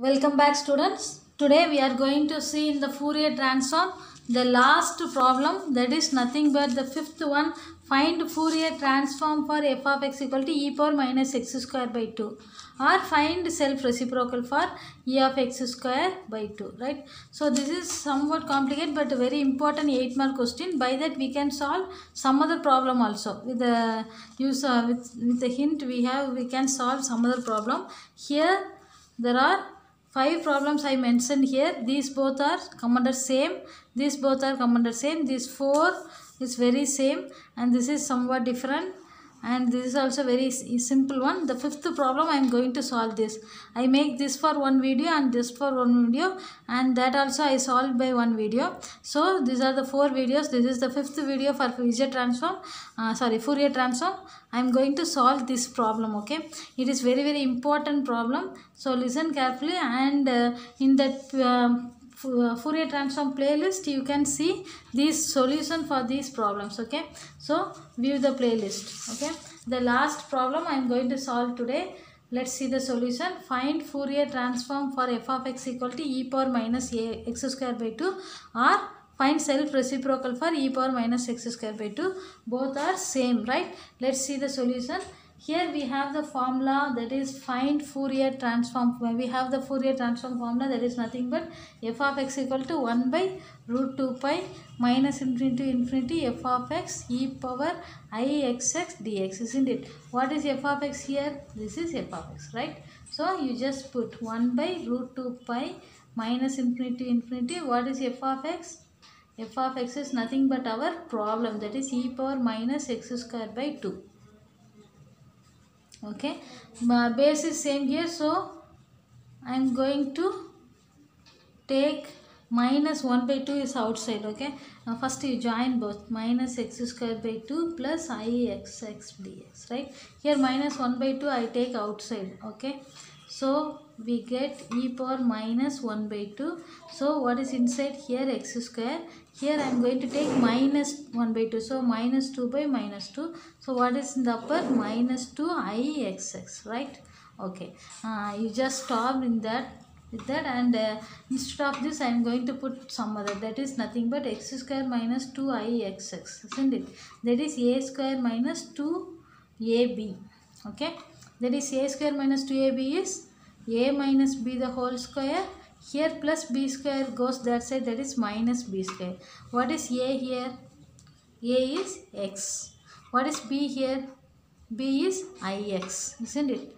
Welcome back, students. Today we are going to see in the Fourier transform the last problem, that is nothing but the fifth one. Find Fourier transform for f of x equal to e power minus x square by 2, or find self reciprocal for e of x square by 2, right? So this is somewhat complicated but a very important 8-mark question. By that we can solve some other problem also. With the use with the hint we can solve some other problem. Here there are 5 problems I mentioned here. These both are come under same. These both are come under same. These 4 is very same, and this is somewhat different. And this is also very simple one. The fifth problem I am going to solve this. I make this for one video and this for one video, and that also I solved by one video. So these are the 4 videos. This is the fifth video for Fourier transform. Fourier transform. I am going to solve this problem. Okay, it is very important problem. So listen carefully, and in that Fourier transform playlist you can see these solution for these problems. Okay, so view the playlist. Okay, the last problem I am going to solve today. Let's see the solution. Find Fourier transform for f of x equal to e power minus x square by 2, or find self reciprocal for e power minus x square by 2. Both are same, right? Let's see the solution. Here we have the formula, that is find Fourier transform. We have the Fourier transform formula, that is nothing but f of x equal to 1 by root 2 pi minus infinity to infinity f of x e power I xx dx, isn't it? What is f of x here? This is f of x, right? So you just put 1 by root 2 pi minus infinity to infinity. What is f of x? F of x is nothing but our problem, that is e power minus x square by 2. Okay, base is same here, so I am going to take minus 1 by 2 is outside. Okay, now first you join both, minus x square by 2 plus I xx dx, right? Here minus 1 by 2 I take outside. Okay, so we get e power minus 1 by 2. So what is inside here? X square. Here I am going to take minus 1 by 2. So minus 2 by minus 2. So what is in the upper? Minus 2 I xx, right? Okay. You just stop in that with that, and instead of this I am going to put some other, that is nothing but x square minus 2 I xx, isn't it? That is a square minus 2ab. Okay. That is a square minus 2ab is a minus b the whole square. Here plus b square goes that side, that is minus b square. What is a here? A is x. What is b here? B is ix, isn't it?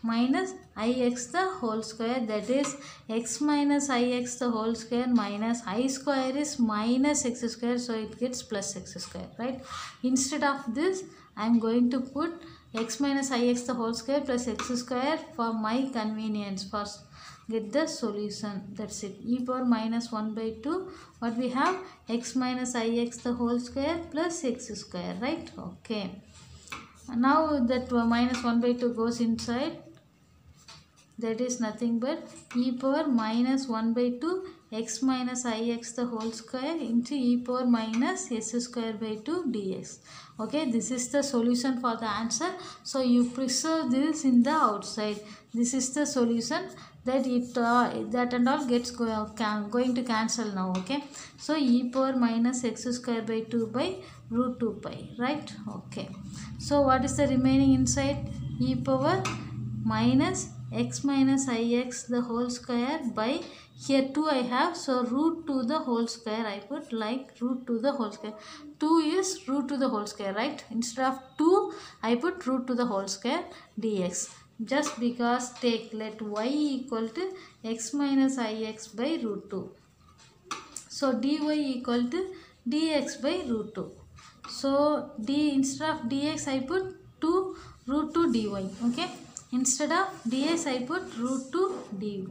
Minus ix the whole square, that is x minus ix the whole square minus I square is minus x square, so it gets plus x square, right? Instead of this I am going to put x minus ix the whole square plus x square for my convenience. First get the solution, that's it. E power minus 1 by 2, what we have? X minus ix the whole square plus x square, right? Okay, now that minus 1 by 2 goes inside, that is nothing but e power minus 1 by 2 x minus ix the whole square into e power minus s square by 2 dx. Okay, this is the solution for the answer. So you preserve this in the outside. This is the solution, that it that and all gets going to cancel now. Okay, so e power minus x square by 2 by root 2 pi, right? Okay, so what is the remaining inside? E power minus x minus ix the whole square by, here 2 I have, so root 2 the whole square I put, like root 2 the whole square. 2 is root 2 the whole square, right? Instead of 2 I put root 2 the whole square dx. Just because let y equal to x minus ix by root 2. So dy equal to dx by root 2. So instead of dx I put 2 root 2 dy. Okay, instead of dx I put root 2 dy.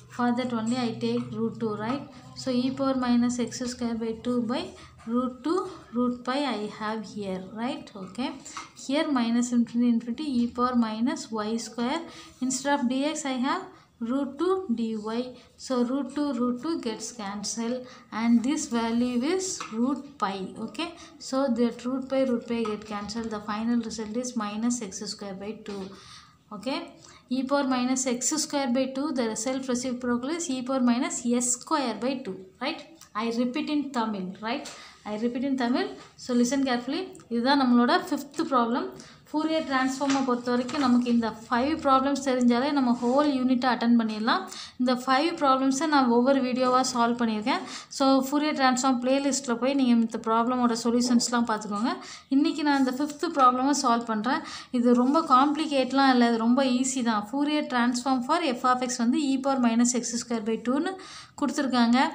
For that only I take root 2, right? So e power minus x square by 2 by root 2 root pi I have here, right? Okay, here minus infinity e power minus y square. Instead of dx I have root 2 dy. So root 2 gets cancelled, and this value is root pi. Okay, so that root pi get cancelled. The final result is minus x square by 2. Okay, e power minus x square by 2, the self reciprocal is e power minus s square by 2, right? I repeat in Tamil, right? I repeat in Tamil. So listen carefully. இதுதான் நம்மளோட 5th problem. Fourier transform பொறுத்த வரைக்கும் நமக்கு இந்த 5 problems தெரிஞ்சாலே நம்ம whole யூனிட்டை attend பண்ணிடலாம். இந்த 5 ப்ராப்ளம்ஸை நான் ஒவ்வொரு வீடியோவாக சால்வ் பண்ணியிருக்கேன். ஸோ Fourier transform பிளேலிஸ்ட்டில் போய் நீங்கள் இந்த ப்ராப்ளமோட சொல்யூஷன்ஸ்லாம் பார்த்துக்கோங்க. இன்றைக்கி நான் இந்த 5th ப்ராப்ளமை சால்வ் பண்ணுறேன். இது ரொம்ப காம்ப்ளிகேட்லாம் இல்லை, இது ரொம்ப ஈஸி தான். Fourier transform for f of x வந்து e power minus x square by 2ன்னு கொடுத்துருக்காங்க.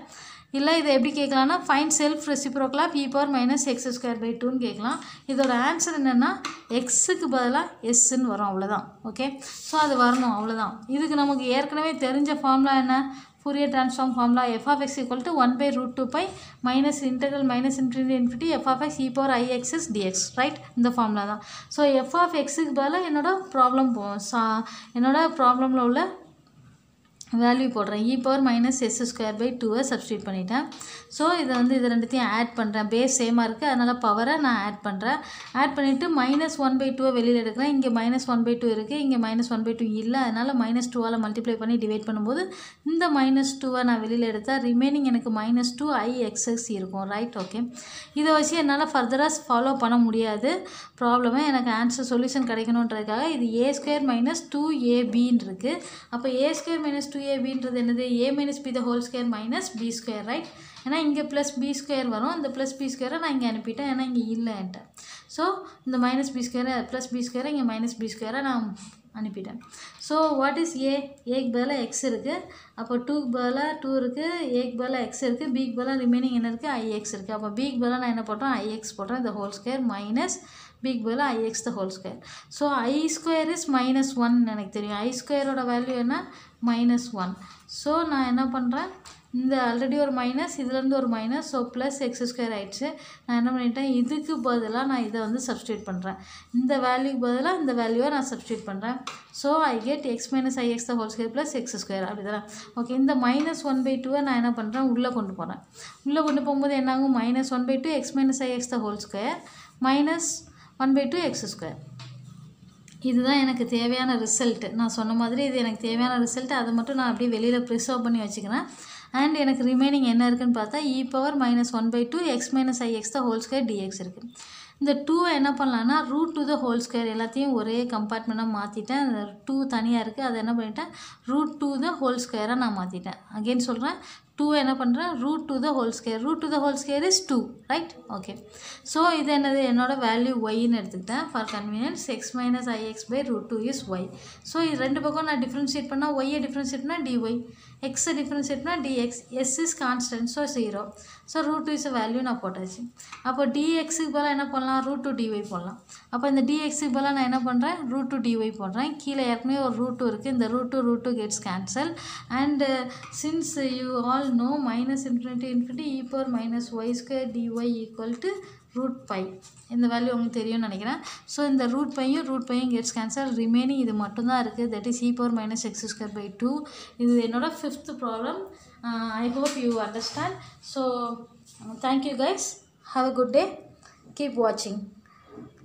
இல்லை இதை எப்படி கேட்கலான்னா find self reciprocal of e power minus x square by 2ன்னு கேட்கலாம். இதோட ஆன்சர் என்னென்னா எக்ஸுக்கு பதிலாக எஸ்ன்னு வரும், அவ்வளோதான். ஓகே, ஸோ அது வரணும், அவ்வளோதான். இதுக்கு நமக்கு ஏற்கனவே தெரிஞ்ச ஃபார்முலா என்ன? Fourier transform formula f of x equal to 1 by root 2 pi minus integral minus infinity infinity f of x e power I x is dx, right? இந்த ஃபார்முலா தான். ஸோ f of xக்கு பதிலாக என்னோட ப்ராப்ளமில் உள்ள value போடுறேன். e power minus s square by 2 substitute பண்ணிட்டேன். So இதை வந்து இது ரெண்டுத்தையும் ஆட் பண்ணுறேன். பேஸ் சேமாக இருக்குது, அதனால் பவரை நான் ஆட் பண்ணுறேன். ஆட் பண்ணிவிட்டு -1/2 வெளியில் எடுக்கிறேன். இங்கே -1/2 இருக்குது, இங்கே -1/2 இல்லை, அதனால் -2ஆல் மல்டிப்ளை பண்ணி டிவைட் பண்ணும்போது இந்த -2 நான் வெளியில் எடுத்தால் ரிமைனிங் எனக்கு -2 ix இருக்கும், ரைட்? ஓகே, இதை வச்சு என்னால் ஃபர்தராக ஃபாலோ பண்ண முடியாது ப்ராப்ளமே. எனக்கு ஆன்சர் சொல்யூஷன் கிடைக்கணுன்றதுக்காக இது a² - 2ab இருக்குது. அப்போ a² - 2abன்றது என்னது? a - b the whole square minus b square, right? ஏன்னா இங்கே ப்ளஸ் பி ஸ்கொயர் வரும், இந்த ப்ளஸ் பி ஸ்கொயரை நான் இங்கே அனுப்பிட்டேன், ஏன்னா இங்கே இல்லைன்ட்டு. ஸோ இந்த மைனஸ் பி ஸ்கொயரை ப்ளஸ் பி ஸ்கொயரை இங்கே மைனஸ் பி ஸ்கொயரை நான் அனுப்பிட்டேன். ஸோ வாட் இஸ் ஏக்கு பதிலாக எக்ஸ் இருக்குது, அப்போ 2க்கு பதிலாக 2 இருக்குது, ஏக்கு பதிலாக எக்ஸ் இருக்குது, பிக்கு பதிலாக ரிமைனிங் என்ன இருக்குது? ஐஎக்ஸ் இருக்குது. அப்போ பிக்கு பதிலாக நான் என்ன போட்டேன்? ஐஎக்ஸ் போட்டேன், இந்த ஹோல் ஸ்கொயர் மைனஸ் பிக்கு பதிலாக ix the whole square. So I square is -1 எனக்கு தெரியும். ஐ ஸ்கொயரோட வேல்யூ என்ன? -1. ஸோ நான் என்ன பண்ணுறேன்? இந்த ஆல்ரெடி ஒரு மைனஸ், இதுலேருந்து ஒரு minus, so plus X square ஆகிடுச்சு. நான் என்ன பண்ணிட்டேன்? இதுக்கு பதிலாக நான் இதை வந்து சப்ஸ்டியூட் பண்ணுறேன். இந்த வேல்யூக்கு பதிலாக இந்த வேல்யூவை நான் சப்ஸ்டியூட் பண்ணுறேன். So I get x - ix the whole square plus x square, அப்படி தானே? ஓகே, இந்த -1/2 நான் என்ன பண்ணுறேன்? உள்ளே கொண்டு போகிறேன். உள்ளே கொண்டு போகும்போது என்னாகும்? -1/2 x - ix the whole square minus 1/2 x square. இதுதான் எனக்கு தேவையான ரிசல்ட்டு. நான் சொன்ன மாதிரி இது எனக்கு தேவையான ரிசல்ட்டு. அதை மட்டும் நான் அப்படியே வெளியில் ப்ரிசர்வ் பண்ணி வச்சுக்கிறேன். அண்ட் எனக்கு ரிமைனிங் என்ன இருக்குதுன்னு பார்த்தா e power -1/2 x - ix the whole square dx இருக்குது. இந்த 2 என்ன பண்ணலான்னா √2 the whole square எல்லாத்தையும் ஒரே கம்பார்ட்மெண்ட்டாக மாற்றிட்டேன். அந்த 2 தனியாக இருக்குது, அதை என்ன பண்ணிட்டேன்? √2 the whole square நான் மாற்றிட்டேன். அகெயின் சொல்கிறேன், 2 என்ன பண்ணுறேன்? √2 the whole square. √2 the whole square is 2, right? Okay, so இது என்னது? என்னோட வேல்யூ ஒய்ன்னு எடுத்துக்கிட்டேன். For convenience x - ix by √2 is y. So இது ரெண்டு பக்கம் நான் டிஃப்ரென்ஷியேட் பண்ணால் ஒய்யை டிஃப்ரென்ஷியேட் பண்ணால் dy, எக்ஸை டிஃப்ரென்ஷியேட் பண்ணால் dx, s is constant, so 0. So √2 is a value நான் போட்டாச்சு. அப்போ dxக்கு பதிலாக என்ன பண்ணலாம்? √2 dy போடலாம். அப்போ இந்த dxக்கு பதிலாக நான் என்ன பண்ணுறேன்? √2 dy போடுறேன். கீழே ஏற்கனவே ஒரு √2 இருக்குது, இந்த √2 gets cancelled. And since you all know -∞ e power minus y square dy equal to √π. இந்த வேல்யூ உங்களுக்கு தெரியும்னு நினைக்கிறேன். ஸோ இந்த √πயும் கெட்ஸ் கேன்சல். ரிமைனிங் இது மட்டும்தான் இருக்குது, that is e power minus x square by 2. இது என்னோட 5th problem. I hope you understand. So thank you guys. Have a good day. Keep watching.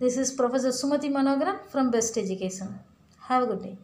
This is Professor Sumathi Manogaran from Best Education. Have a good day.